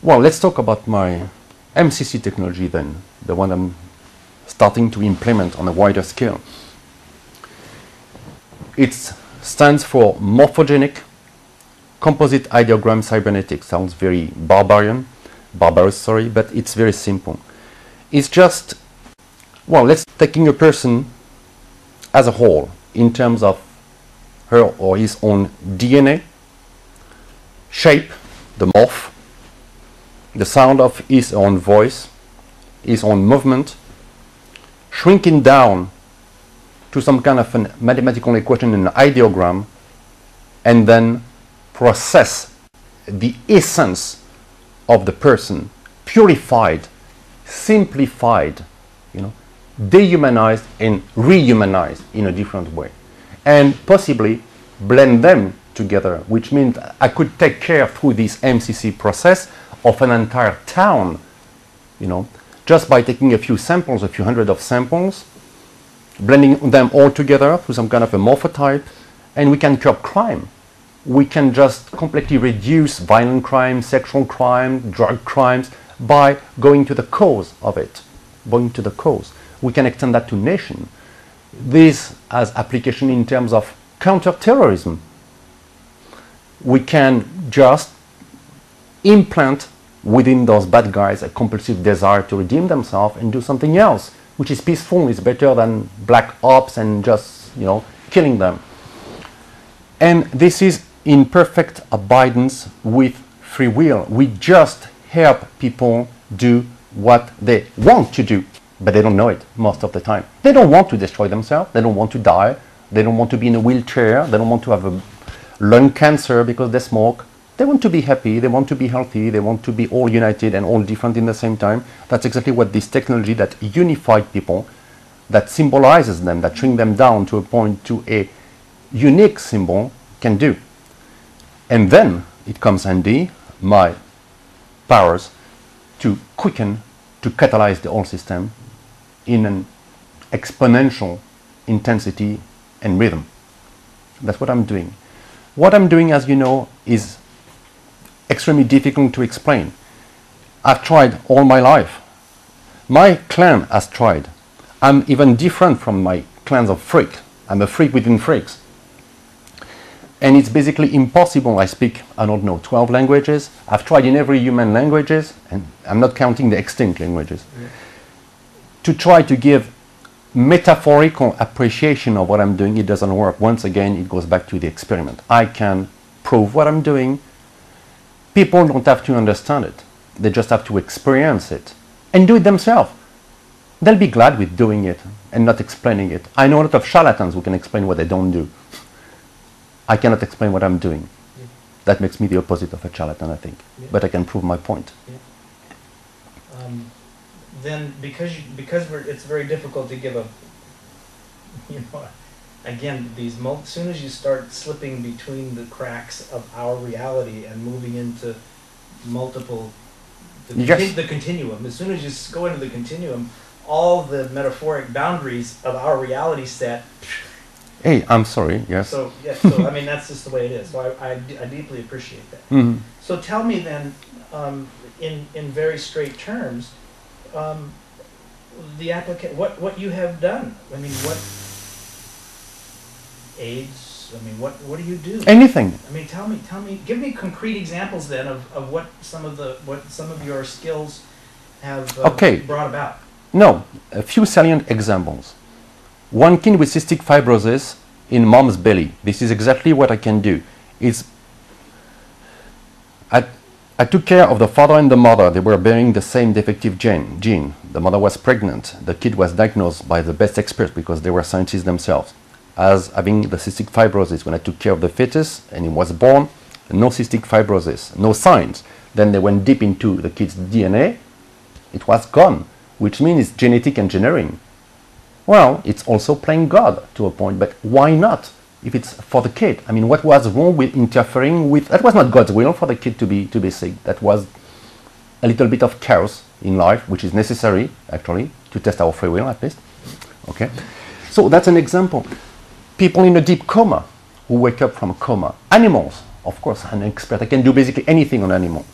Well, let's talk about my MCC technology then, the one I'm starting to implement on a wider scale. It stands for morphogenic composite ideogram cybernetics. Sounds very barbarous, but it's very simple. It's just, well, let's taking a person as a whole in terms of her or his own DNA, shape, the morph, the sound of his own voice, his own movement, shrinking down to some kind of a mathematical equation in an ideogram, and then process the essence of the person, purified, simplified, dehumanized and rehumanized in a different way, and possibly blend them together, which means I could take care through this MCC process of an entire town, just by taking a few samples, a few hundred of samples, blending them all together through some kind of a morphotype, and we can curb crime. We can just completely reduce violent crime, sexual crime, drug crimes by going to the cause of it, going to the cause. We can extend that to nation. This has application in terms of counterterrorism. We can just implant within those bad guys a compulsive desire to redeem themselves and do something else, which is peaceful, is better than black ops and just, killing them. And this is in perfect abidance with free will. We just help people do what they want to do, but they don't know it most of the time. They don't want to destroy themselves. They don't want to die. They don't want to be in a wheelchair. They don't want to have a lung cancer because they smoke. They want to be happy. They want to be healthy. They want to be all united and all different in the same time. That's exactly what this technology that unified people, that symbolizes them, that shrink them down to a point, to a unique symbol, can do. And then it comes handy, my powers, to quicken, to catalyze the whole system in an exponential intensity and rhythm. That's what I'm doing. What I'm doing, as you know, is extremely difficult to explain. I've tried all my life. My clan has tried. I'm even different from my clans of freaks. I'm a freak within freaks. And it's basically impossible. I speak, 12 languages. I've tried in every human languages, and I'm not counting the extinct languages, to try to give metaphorical appreciation of what I'm doing. It doesn't work. Once again, it goes back to the experiment. I can prove what I'm doing. People don't have to understand it. They just have to experience it and do it themselves. They'll be glad with doing it and not explaining it. I know a lot of charlatans who can explain what they don't do. I cannot explain what I'm doing. Yeah. That makes me the opposite of a charlatan, I think. Yeah. But I can prove my point. Yeah. Then, because it's very difficult to give a, again, as soon as you start slipping between the cracks of our reality and moving into multiple, the continuum, as soon as you go into the continuum, all the metaphoric boundaries of our reality set. Hey, I'm sorry, yes. So, I mean, that's just the way it is. So I deeply appreciate that. Mm-hmm. So tell me then, in very straight terms, what you have done. I mean, what AIDS, I mean, what do you do? Anything. I mean, tell me, give me concrete examples then of what some of your skills have brought about. No, a few salient examples. One kid with cystic fibrosis in mom's belly. This is exactly what I can do. I took care of the father and the mother. They were bearing the same defective gene. The mother was pregnant. The kid was diagnosed by the best experts because they were scientists themselves as having the cystic fibrosis. When I took care of the fetus and he was born, no cystic fibrosis, no signs. Then they went deep into the kid's DNA. It was gone, which means it's genetic engineering. Well, it's also playing God to a point, but why not? If it's for the kid, I mean, what was wrong with interfering with? That was not God's will for the kid to be sick. That was a little bit of chaos in life, which is necessary actually to test our free will at least. Okay, so that's an example. People in a deep coma who wake up from a coma. Animals, of course, an expert. I can do basically anything on animal.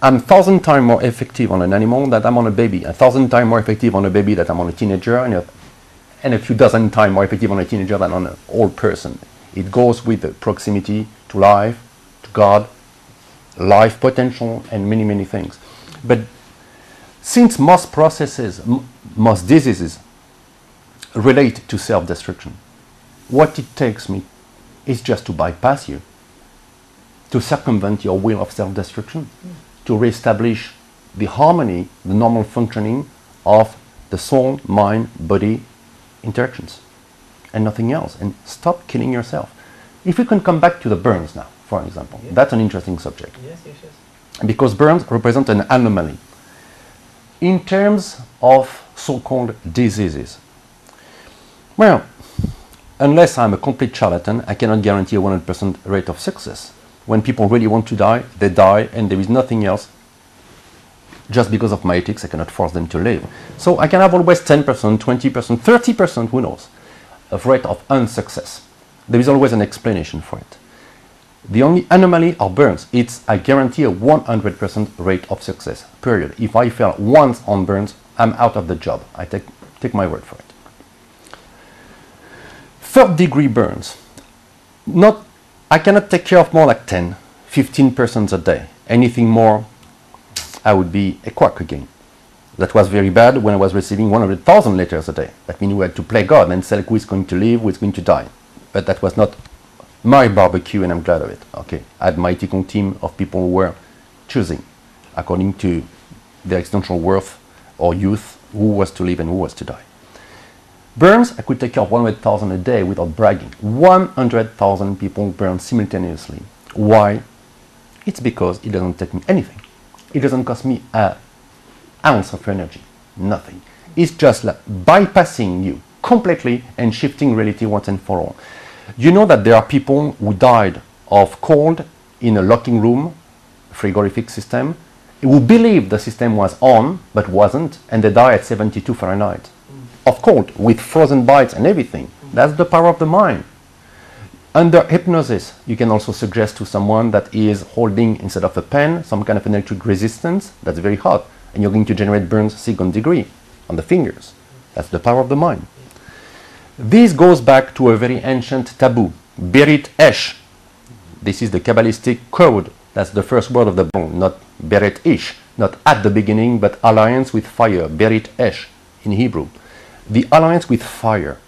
I'm 1,000 times more effective on an animal than I'm on a baby, 1,000 times more effective on a baby than I'm on a teenager, and a few dozen times more effective on a teenager than on an old person. It goes with the proximity to life, to God, life potential, and many, many things. But since most processes, most diseases relate to self-destruction, what it takes me is just to bypass you, to circumvent your will of self-destruction, to reestablish the harmony, the normal functioning of the soul, mind, body interactions, and nothing else, and stop killing yourself. If we can come back to the burns now, for example, that's an interesting subject. Yes. Because burns represent an anomaly. In terms of so-called diseases, well, unless I'm a complete charlatan, I cannot guarantee a 100% rate of success. When people really want to die, they die, and there is nothing else. Just because of my ethics, I cannot force them to live. So I can have always 10%, 20%, 30%, who knows, of rate of unsuccess. There is always an explanation for it. The only anomaly are burns. I guarantee a 100% rate of success, period. If I fail once on burns, I'm out of the job. I take my word for it. Third degree burns. I cannot take care of more like 10, 15% a day. Anything more, I would be a quack again. That was very bad when I was receiving 100,000 letters a day. That means we had to play God and say who is going to live, who is going to die. But that was not my barbecue, and I'm glad of it. Okay, I had my ethical team of people who were choosing, according to their existential worth or youth, who was to live and who was to die. Burns, I could take care of 100,000 a day without bragging. 100,000 people burn simultaneously. Why? It's because it doesn't take me anything. It doesn't cost me an ounce of energy. Nothing. It's just like bypassing you completely and shifting reality once and for all. You know that there are people who died of cold in a locking room, frigorific system, who believed the system was on, but wasn't, and they die at 72 Fahrenheit. Of cold, with frozen bites and everything. That's the power of the mind. Under hypnosis, you can also suggest to someone that is holding, instead of a pen, some kind of an electric resistance that's very hot, and you're going to generate burns 2nd degree on the fingers. That's the power of the mind. This goes back to a very ancient taboo, Berit Esh. This is the Kabbalistic code. That's the first word of the Bible, not Beret Ish, not at the beginning, but alliance with fire, Berit Esh in Hebrew. The alliance with fire.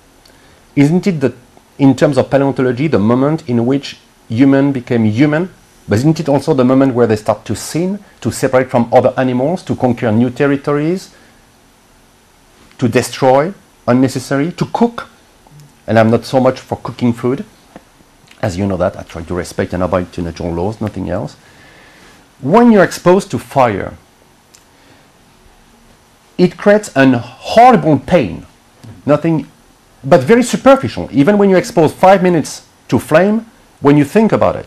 Isn't it, in terms of paleontology, the moment in which human became human? But isn't it also the moment where they start to sin, to separate from other animals, to conquer new territories, to destroy unnecessary, to cook? And I'm not so much for cooking food. As you know that, I try to respect and abide to natural laws, nothing else. When you're exposed to fire, it creates an horrible pain. Nothing, but very superficial. Even when you expose 5 minutes to flame, when you think about it,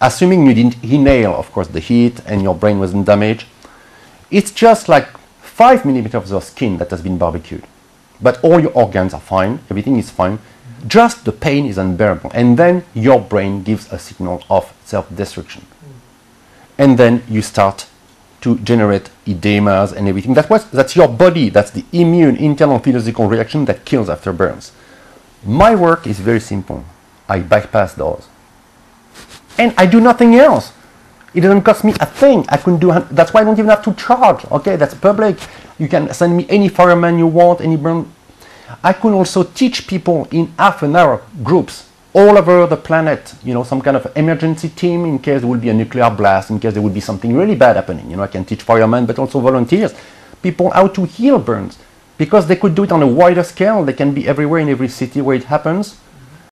assuming you didn't inhale, of course, the heat and your brain wasn't damaged, it's just like 5 millimeters of skin that has been barbecued. But all your organs are fine, everything is fine. Just the pain is unbearable. And then your brain gives a signal of self-destruction. And then you start to generate edemas and everything. That's your body, that's the immune internal physiological reaction that kills after burns. My work is very simple. I bypass those. And I do nothing else. It doesn't cost me a thing. I couldn't do, that's why I don't even have to charge. Okay, that's public. You can send me any fireman you want, any burn. I could also teach people in half an hour groups all over the planet, some kind of emergency team in case there will be a nuclear blast, in case there will be something really bad happening. I can teach firemen, but also volunteers, people how to heal burns, because they could do it on a wider scale. They can be everywhere in every city where it happens,